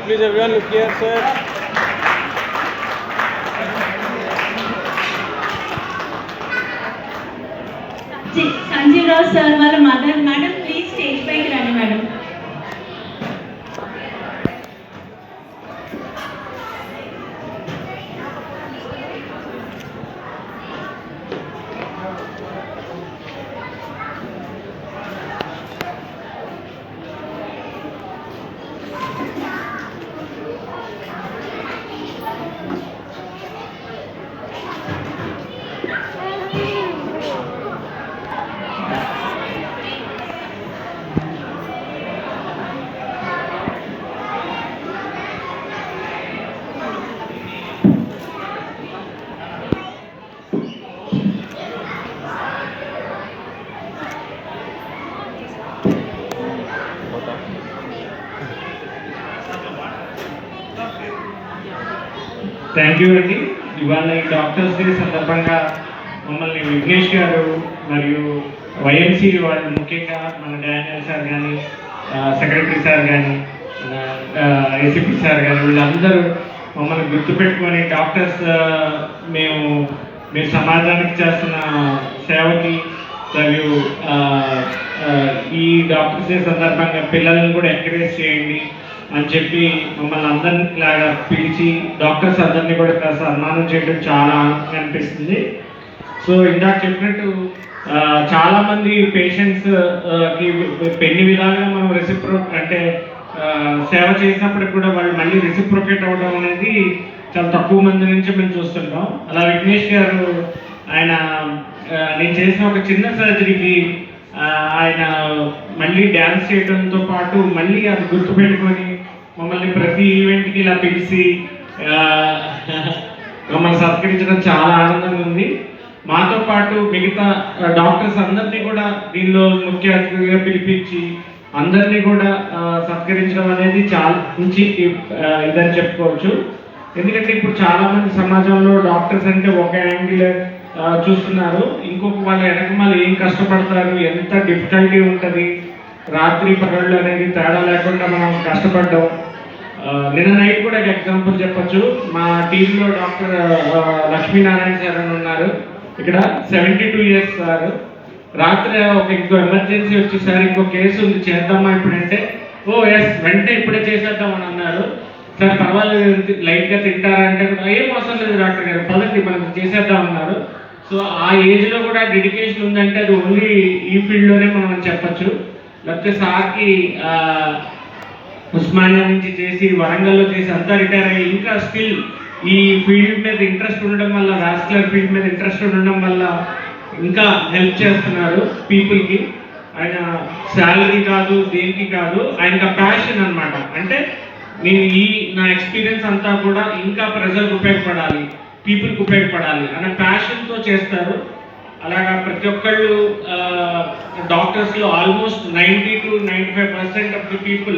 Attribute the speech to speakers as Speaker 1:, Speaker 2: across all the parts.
Speaker 1: Please everyone look here, sir.
Speaker 2: Sanjeev Rao sir, వాళ్ళ mother. Madam please stage పైకి రండి madam.
Speaker 3: Thank you అండి. ఇవాళ ఈ డాక్టర్స్ డే సందర్భంగా మమ్మల్ని విఘ్నేష్ గారు మరియు వైఎంసీ వాళ్ళు, ముఖ్యంగా మన డానియల్ సార్ కానీ, సెక్రటరీ సార్ కానీ, ఏసీపీ సార్ కానీ, వీళ్ళందరూ మమ్మల్ని గుర్తుపెట్టుకొని డాక్టర్స్ మీరు సమాజానికి చేస్తున్న సేవకి మరియు ఈ డాక్టర్స్ డే సందర్భంగా పిల్లల్ని కూడా ఎంకరేజ్ చేయండి అని చెప్పి మమ్మల్ని అందరినీ ఇలాగా పిలిచి డాక్టర్స్ అందరినీ కూడా సన్మానం చేయడం చాలా ఆనందంగా అనిపిస్తుంది. సో ఇందాక చెప్పినట్టు చాలామంది పేషెంట్స్కి ఎన్ని విధాలుగా మనం అంటే సేవ చేసినప్పటికి కూడా వాళ్ళు మళ్ళీ రెసిప్రొకేట్ అవ్వడం అనేది చాలా తక్కువ మంది నుంచి మేము చూస్తుంటాం. అలా విఘ్నేష్ గారు నేను చేసిన ఒక చిన్న సర్జరీకి ఆయన మళ్ళీ డ్యాన్స్ చేయడంతో పాటు మళ్ళీ అది గుర్తుపెట్టుకొని మమ్మల్ని ప్రతి ఈవెంట్కి ఇలా పిలిచి మమ్మల్ని సత్కరించడం చాలా ఆనందంగా ఉంది. మాతో పాటు మిగతా డాక్టర్స్ అందరినీ కూడా దీనిలో ముఖ్య అతిథిగా పిలిపించి అందరినీ కూడా సత్కరించడం అనేది చాలా మంచి ఇదని చెప్పుకోవచ్చు. ఎందుకంటే ఇప్పుడు చాలామంది సమాజంలో డాక్టర్స్ అంటే ఒక యాంగిల్ చూస్తున్నారు, ఇంకొక వాళ్ళ వెనక మళ్ళీ ఏం కష్టపడతారు, ఎంత డిఫికల్టీ ఉంటుంది, రాత్రి పగళ్ళు అనేది తేడా లేకుండా మనం కష్టపడ్డాం. నిన్న నైట్ కూడా ఒక ఎగ్జాంపుల్ చెప్పచ్చు. మా టీంలో డాక్టర్ లక్ష్మీనారాయణ సార్ అని ఉన్నారు, ఇక్కడ 72 years సార్. రాత్రి ఇంకో ఎమర్జెన్సీ వచ్చి సార్ ఇంకో కేసు ఉంది చేద్దామా ఇప్పుడంటే, వెంటనే ఇప్పుడే చేసేద్దామని అన్నారు. సార్ పర్వాలేదు లైట్గా తింటారంటే ఏం అవసరం లేదు డాక్టర్ గారు, పదండి మనం చేసేద్దామన్నారు. సో ఆ ఏజ్లో కూడా డెడికేషన్ ఉందంటే అది ఓన్లీ ఈ ఫీల్డ్లోనే మనం చెప్పచ్చు. లేకపోతే సార్కి ఉస్మానియా నుంచి చేసి వరంగల్లో చేసి అంతా రిటైర్ అయ్యి ఇంకా స్టిల్ ఈ ఫీల్డ్ మీద ఇంట్రెస్ట్ ఉండడం వల్ల, వాస్కులర్ ఫీల్డ్ మీద ఇంట్రెస్ట్ ఉండడం వల్ల ఇంకా హెల్ప్ చేస్తున్నారు పీపుల్కి. ఆయన శాలరీ కాదు, దేనికి కాదు, ఆయనకు ప్యాషన్ అనమాట. అంటే నేను నా ఎక్స్పీరియన్స్ అంతా కూడా ఇంకా ప్రజలకు ఉపయోగపడాలి, పీపుల్కి ఉపయోగపడాలి అనే ప్యాషన్తో చేస్తారు. అలాగా ప్రతి ఒక్కళ్ళు డాక్టర్స్లో almost 90 to 95% of the people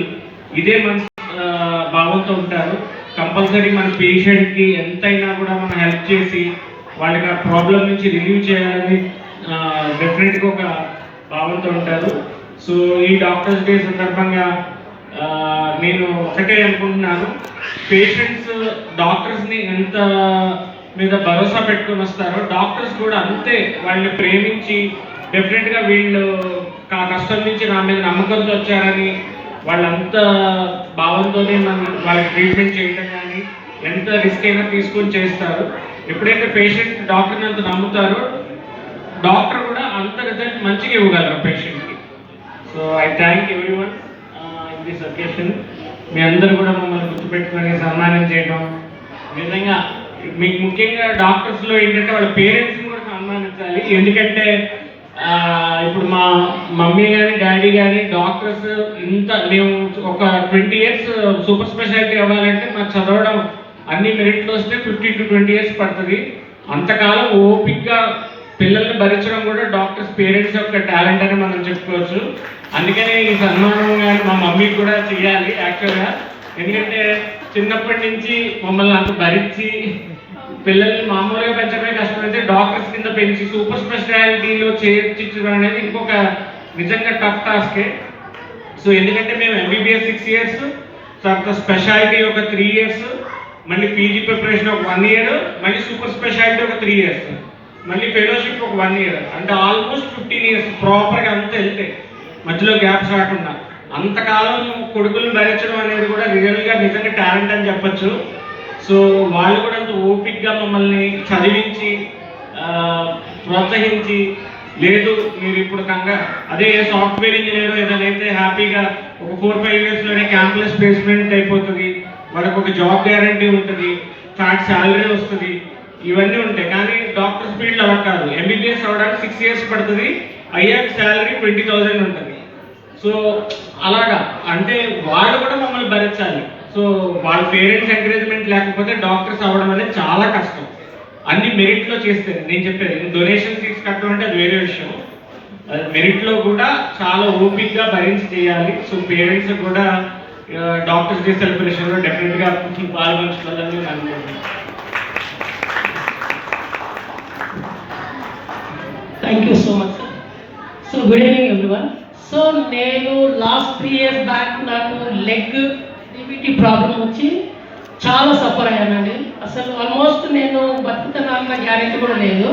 Speaker 3: ఇదే మనసు భావంతో ఉంటారు. కంపల్సరీ మన పేషెంట్కి ఎంతైనా కూడా మనం హెల్ప్ చేసి వాళ్ళకి ఆ ప్రాబ్లం నుంచి రిలీవ్ చేయాలని డెఫినెట్గా ఒక భావంతో ఉంటారు. సో ఈ డాక్టర్స్ డే సందర్భంగా నేను ఒకటే అనుకుంటున్నాను, పేషెంట్స్ డాక్టర్స్ని ఎంత మీద భరోసా పెట్టుకొని వస్తారో డాక్టర్స్ కూడా అంతే వాళ్ళని ప్రేమించి డెఫినెట్గా వీళ్ళు కష్టం నుంచి నా మీద నమ్మకంతో వచ్చారని వాళ్ళంత భావంతోనే వాళ్ళకి ట్రీట్మెంట్ చేయడం కానీ ఎంత రిస్క్ అయినా తీసుకొని చేస్తారు. ఎప్పుడైతే పేషెంట్ డాక్టర్ని అంత నమ్ముతారో డాక్టర్ కూడా అంత రిజల్ట్ మంచిగా ఇవ్వగలరు పేషెంట్కి. So I thank everyone in this occasion. మీ అందరూ కూడా మమ్మల్ని గుర్తుపెట్టుకొని సన్మానం చేయడం, నిజంగా మీకు ముఖ్యంగా డాక్టర్స్లో ఏంటంటే వాళ్ళ పేరెంట్స్ని కూడా సన్మానించాలి. ఎందుకంటే ఇప్పుడు మా మమ్మీ కానీ డాడీ కానీ డాక్టర్స్ మేము ఒక 20 years సూపర్ స్పెషాలిటీ అవ్వాలంటే మాకు చదవడం అన్ని మెరిట్లు వస్తే 15 to 20 years పడుతుంది. అంతకాలం ఓపిక్గా పిల్లల్ని భరించడం కూడా డాక్టర్స్ పేరెంట్స్ యొక్క టాలెంట్ అని మనం చెప్పుకోవచ్చు. అందుకనే ఈ సన్మానం కానీ మా మమ్మీకి కూడా చేయాలి యాక్చువల్గా. ఎందుకంటే చిన్నప్పటి నుంచి మమ్మల్ని అంత భరించి పిల్లల్ని మామూలుగా పెంచడమే కష్టమైతే డాక్టర్స్ కింద పెంచి సూపర్ స్పెషాలిటీలో చేర్చించడం అనేది ఇంకొక నిజంగా టఫ్ టాస్కే. సో ఎందుకంటే మేము MBBS 6 years తర్వాత స్పెషాలిటీ ఒక 3 years, మళ్ళీ పీజీ ప్రిపరేషన్ ఒక 1 year, మళ్ళీ సూపర్ స్పెషాలిటీ ఒక 3 years, మళ్ళీ ఫెలోషిప్ ఒక 1 year. అంటే ఆల్మోస్ట్ 15 years ప్రాపర్గా అంతా వెళ్తే మధ్యలో గ్యాప్స్ రాకుండా. అంతకాలం కొడుకులను భరించడం అనేది కూడా రియల్గా నిజంగా టాలెంట్ అని చెప్పచ్చు. సో వాళ్ళు కూడా అంత ఓపిక్గా మమ్మల్ని చదివించి ప్రోత్సహించి, లేదు మీరు ఇప్పుడు అదే సాఫ్ట్వేర్ ఇంజనీర్ ఏదైనా అయితే హ్యాపీగా ఒక 4-5 yearsలోనే క్యాంపస్ ప్లేస్మెంట్ అయిపోతుంది, వాళ్ళకి ఒక జాబ్ గ్యారంటీ ఉంటుంది, ఫ్యాట్ శాలరీ వస్తుంది, ఇవన్నీ ఉంటాయి. కానీ డాక్టర్స్ ఫీల్డ్ అలా కాదు. ఎంబీబీఎస్ అవ్వడానికి 6 years పడుతుంది, అయ్యాక శాలరీ 20,000 ఉంటుంది. సో అలాగా అంటే వాళ్ళు కూడా మమ్మల్ని భరించాలి. సో వాళ్ళ పేరెంట్స్ ఎంకరేజ్మెంట్ లేకపోతే డాక్టర్స్ అవ్వడం అనేది చాలా కష్టం. అన్ని మెరిట్లో చేస్తే నేను చెప్పేది, డొనేషన్ ఫీజు కట్టడం అంటే అది వేరే విషయం. మెరిట్లో కూడా చాలా ఓపిక్గా భరించి చేయాలి. సో పేరెంట్స్ కూడా డాక్టర్స్ డే సెలబ్రేషన్లో డెఫినెట్గా పాల్గొంచుకోవాలని నేను అనుకుంటున్నాను.
Speaker 1: Thank you so much sir. So good evening everyone. So నేను లాస్ట్ 3 years బ్యాక్ నాకు లెగ్ డిబిటీ ప్రాబ్లం వచ్చి చాలా సఫర్ అయ్యానండి. అసలు ఆల్మోస్ట్ నేను బతుకుతానన్న గ్యారెంటీ కూడా లేదు.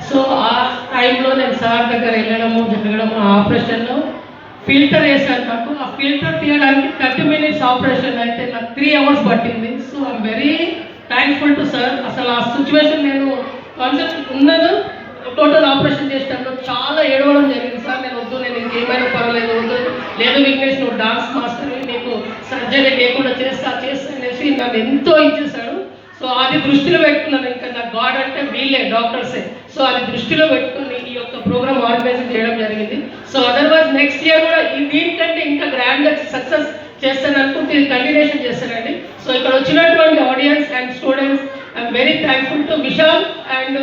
Speaker 1: సో ఆ టైంలో నేను సార్ దగ్గర వెళ్ళడము జరగడము, ఆపరేషన్లో ఫిల్టర్ వేసాను. నాకు ఆ ఫిల్టర్ తీయడానికి 30 minutes ఆపరేషన్ అయితే నాకు 3 hours పట్టింది. So I'm very thankful to sir. అసలు ఆ సిచ్యువేషన్ నేను కాన్సెప్ట్ ఉన్నది టోటల్ ఆపరేషన్ చేసినప్పుడు చాలా ఏడవడం జరిగింది. సార్ నేను వద్దు, నేను ఇంకేమైనా పర్వాలేదు, వద్దు, లేదు విఘ్నేష్ నువ్వు డాన్స్ మాస్టర్, నీకు సర్జరీ లేకుండా చేస్తా అనేసి నన్ను ఎంతో ఇచ్చేసాడు. సో అది దృష్టిలో పెట్టుకున్నాను. ఇంకా నా గాడ్ అంటే వీళ్ళే డాక్టర్సే. సో అది దృష్టిలో పెట్టుకుని ఈ యొక్క ప్రోగ్రామ్ ఆర్గనైజ్ చేయడం జరిగింది. సో అదర్వైజ్ నెక్స్ట్ ఇయర్ కూడా దీనికంటే ఇంకా గ్రాండ్గా సక్సెస్ చేస్తాను అనుకుంటే ఇది కంటిన్యూషన్ చేస్తానండి. సో ఇక్కడ వచ్చినటువంటి audience and students I'm very thankful to Vishal and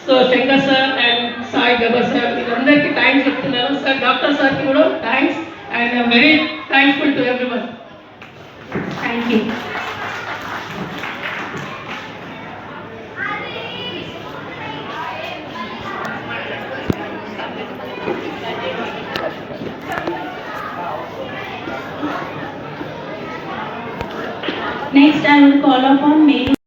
Speaker 1: so Shankar sir and Sai Gabbar sir, వీళ్ళందరికీ థ్యాంక్స్ చెప్తున్నాను. సార్ డాక్టర్ సార్కి కూడా thanks and I'm very thankful to everyone.
Speaker 2: Thank you. Next, I will call upon Mary.